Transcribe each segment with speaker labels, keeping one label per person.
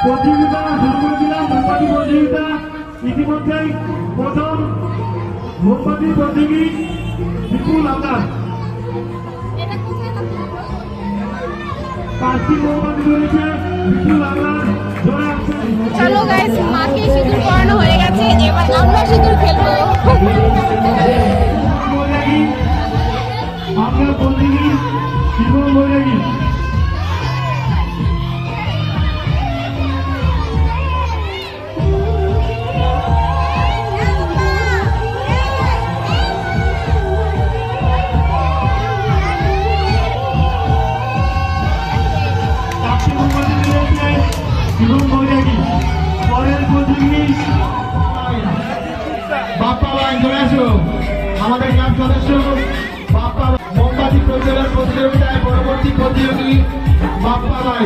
Speaker 1: প্রতিযোগিতা শুরু করেছিলাম, মোমবাতি প্রতিযোগিতা। ইতিমধ্যেই প্রথম মোমবাতি প্রতিযোগী বিপুল আকাশ 5টি মোমবাতি রয়েছে। বিপুল আকাশ ধরে আসছে।
Speaker 2: চলো গাইস, মাকে সিঁদুর পরানো হয়ে গেছে, এবার আমরা সিঁদুর খেলবো।
Speaker 1: আমরা প্রতিযোগী শিবম বৈরাগী। শিবম বৈরাগী। পরের প্রতিযোগী বাপ্পা ভাই চলে আসো, আমাদের ক্লাব সদস্য বাপ্পা। মোমবাতি প্রজ্বলন প্রতিযোগিতায় পরবর্তী প্রতিযোগী বাপ্পা ভাই।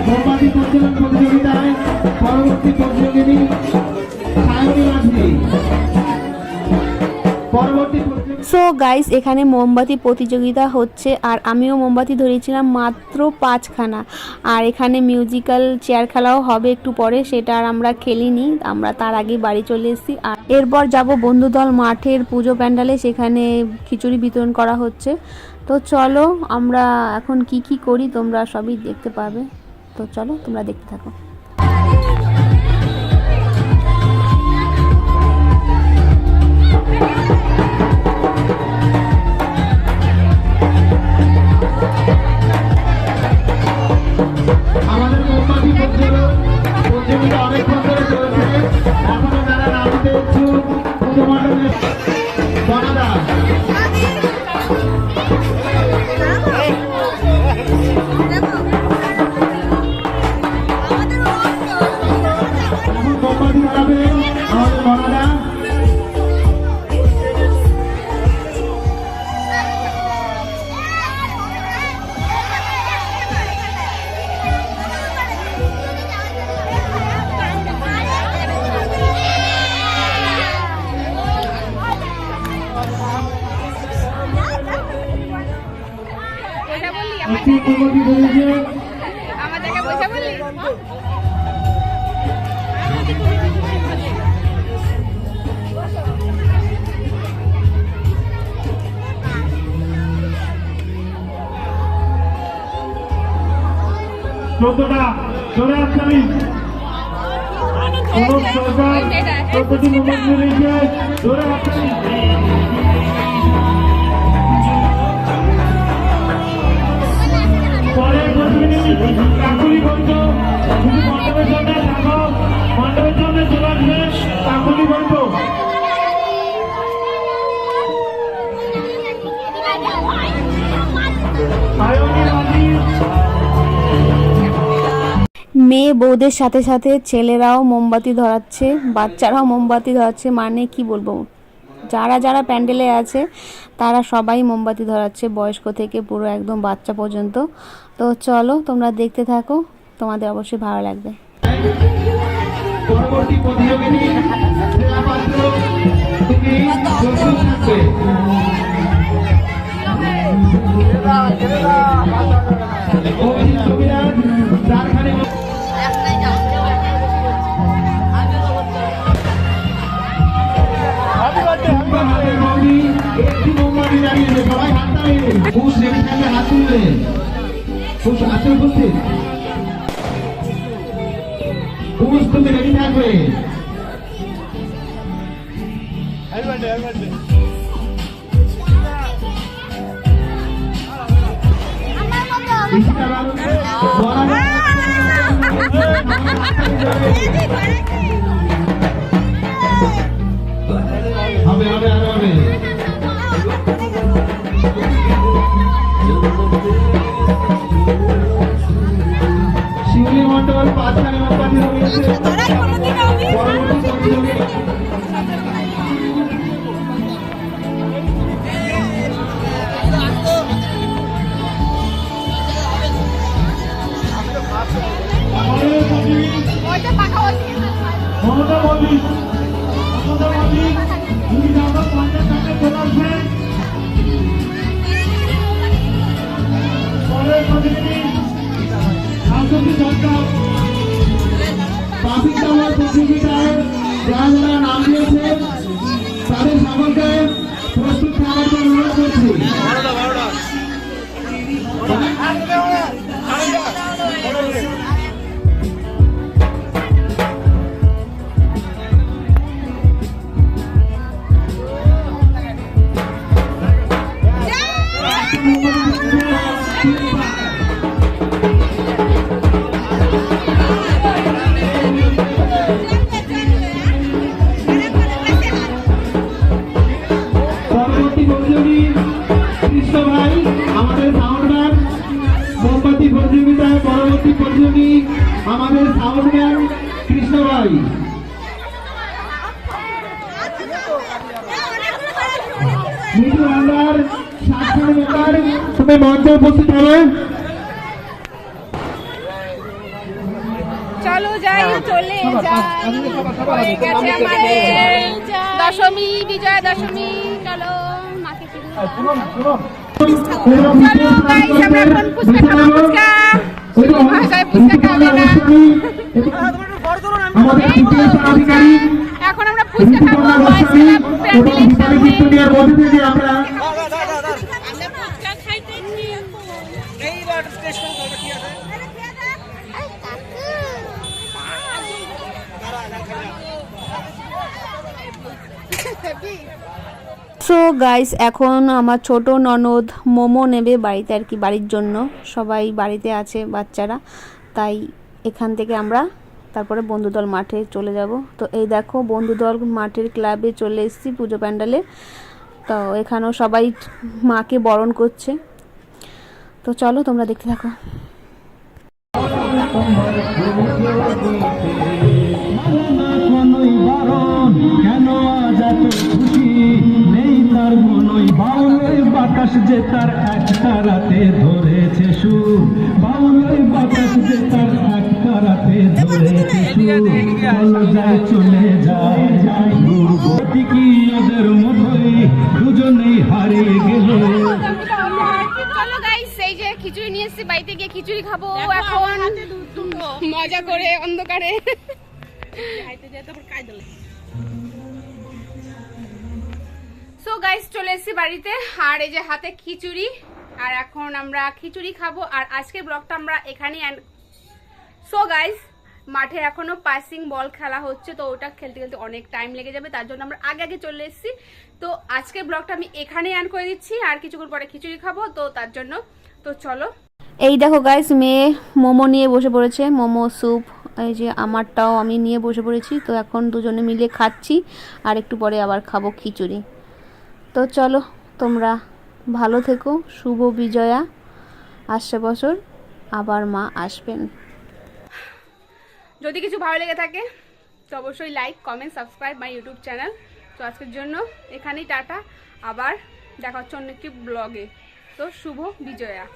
Speaker 1: মোমবাতি প্রজ্বলন প্রতিযোগিতায় পরবর্তী প্রতিযোগিনী সায়নী মাঝি। পরবর্তী
Speaker 2: সো গাইস, এখানে মোমবাতি প্রতিযোগিতা হচ্ছে আর আমিও মোমবাতি ধরেছিলাম মাত্র 5খানা। আর এখানে মিউজিক্যাল চেয়ার খেলাও হবে একটু পরে, সেটা আর আমরা খেলিনি, আমরা তার আগে বাড়ি চলে এসেছি। আর এরপর যাব বন্ধুদল মাঠের পুজো প্যান্ডালে, সেখানে খিচুড়ি বিতরণ করা হচ্ছে। তো চলো আমরা এখন কি করি তোমরা সবই দেখতে পাবে। তো চলো তোমরা দেখতে থাকো।
Speaker 1: আমাদের মোমবাতি প্রতিযোগিতা অনেকক্ষণ ধরে চলছে। এখনো যারা নামতে ইচ্ছুক পুজো মণ্ডপে বনাদা। মোমবাতি ধরাবে আমাদের বনাদা। একটি মোমবাতি ধরেছে।
Speaker 2: আমাদেরকে বসে বললি
Speaker 1: চোদ্দটা চলে আসছে। আমি অনুপ সরকার 14টি মোমবাতি রয়েছে, ধরে আসছে। পরের প্রতিনিধি কাকুলি বৈদ্য। শুধু মণ্ডপের সামনে থাকো, মণ্ডপের সামনে চলে আসবে কাকুলি বৈদ্য।
Speaker 2: মেয়ে বউদের সাথে সাথে ছেলেরাও মোমবাতি ধরাচ্ছে, বাচ্চারাও মোমবাতি ধরাচ্ছে। মানে কি বলবো, যারা যারা প্যান্ডেলে আছে তারা সবাই মোমবাতি ধরাচ্ছে, বয়স্ক থেকে পুরো একদম বাচ্চা পর্যন্ত। তো চলো তোমরা দেখতে থাকো, তোমাদের অবশ্যই ভালো লাগবে।
Speaker 1: পরবর্তী প্রতিযোগিনী শ্রেয়া পাত্র, তুমি প্রস্তুত থাকবে। অভিজিৎ কবিরাজ, চারখানি একটি মোমবাতি দাঁড়িয়েছে, সবাই হাত দাঁড়িয়ে পুষ রেডি থাকবে, হাত তুলবে। পুষ হাতে উপস্থিত, পুষ তুমি রেডি থাকবে। হবে হবে আরো হবে। শিউলি মন্ডল 5খানি মোমবাতি রয়েছে। পরবর্তী প্রতিযোগী মমতা মন্দির, তুমি যাবো 50 টাকা তোলার প্রতিযোগিতায় যারা যারা নাম দিয়েছেন তাদের সকলকে প্রস্তুত থাকার জন্য অনুরোধ করছি। পরবর্তী প্রতিযোগী কৃষ্ণ ভাই আমাদের সাউন্ডম্যান। মোমবাতি প্রতিযোগিতায় পরবর্তী প্রতিযোগী আমাদের সাউন্ডম্যান কৃষ্ণ ভাই। মিঠু ভান্ডার সাতখান মেম্বার তুমি মঞ্চে উপস্থিত হবে।
Speaker 3: চলো যাই, চলে যাই, হয়ে গেছে আমাদের দশমী, বিজয়া দশমী। চলো মাকে চলো গাইস, আমরা এখন ফুচকা খাবো। ফুচকা ভাষায় ফুচকা খাবে না। এখন আমরা ফুচকা খাবো প্যান্ডেলের সামনে।
Speaker 1: আমরা
Speaker 3: ফুচকা খাইতেছি। এইবার স্টেশন করবে, ঠিক আছে?
Speaker 2: সো গাইস, এখন আমার ছোট ননদ মোমো নেবে বাড়িতে আর কি, বাড়ির জন্য। সবাই বাড়িতে আছে বাচ্চারা, তাই এখান থেকে আমরা তারপরে বন্ধুদল মাঠে চলে যাব। তো এই দেখো বন্ধুদল মাঠের ক্লাবে চলে এসেছি পুজো প্যান্ডালে। তো এখানেও সবাই মাকে বরণ করছে। তো চলো তোমরা দেখতে থাকো।
Speaker 4: বাতাস যে তার একটা রাতে ধরেছে সুর, বাউলের বাতাস যে তার একটা রাতে ধরেছে সুর। চলো যায় চলে যায় গতি কি ওদের মতোই দুজনেই হারিয়ে গেল।
Speaker 3: চলো গাইস, এই যে খিচুড়ি নিয়ে এসেছি, বাড়িতে গিয়ে খিচুড়ি খাবো এখন মজা করে অন্ধকারে। সো গাইস, চলে এসেছি বাড়িতে, আর এই যে হাতে খিচুড়ি, আর এখন আমরা খিচুড়ি খাবো। আর আজকের ব্লগটা আমরা এখানেই সো গাইস, মাঠে এখনো পাসিং বল খেলা হচ্ছে, তো ওটা খেলতে খেলতে অনেক টাইম লেগে যাবে, তার জন্য আমরা আগে আগে চলে এসেছি। তো আজকের ব্লগটা আমি এখানেই এন্ড করে দিচ্ছি, আর কিছুক্ষণ পরে খিচুড়ি খাবো, তো তার জন্য তো চলো।
Speaker 2: এই দেখো গাইস, মেয়ে মোমো নিয়ে বসে পড়েছে, মোমো স্যুপ। এই যে আমারটাও আমি নিয়ে বসে পড়েছি। তো এখন দুজনে মিলে খাচ্ছি, আর একটু পরে আবার খাবো খিচুড়ি। তো চলো, তোমরা ভালো থেকো। শুভ বিজয়া। আসছে বছর আবার মা আসবেন।
Speaker 3: যদি কিছু ভালো লেগে থাকে তো অবশ্যই like, comment, subscribe my YouTube channel. তো আজকের জন্য এখানেই টাটা, আবার দেখা হচ্ছে অন্য একটি ব্লগে। তো শুভ বিজয়া।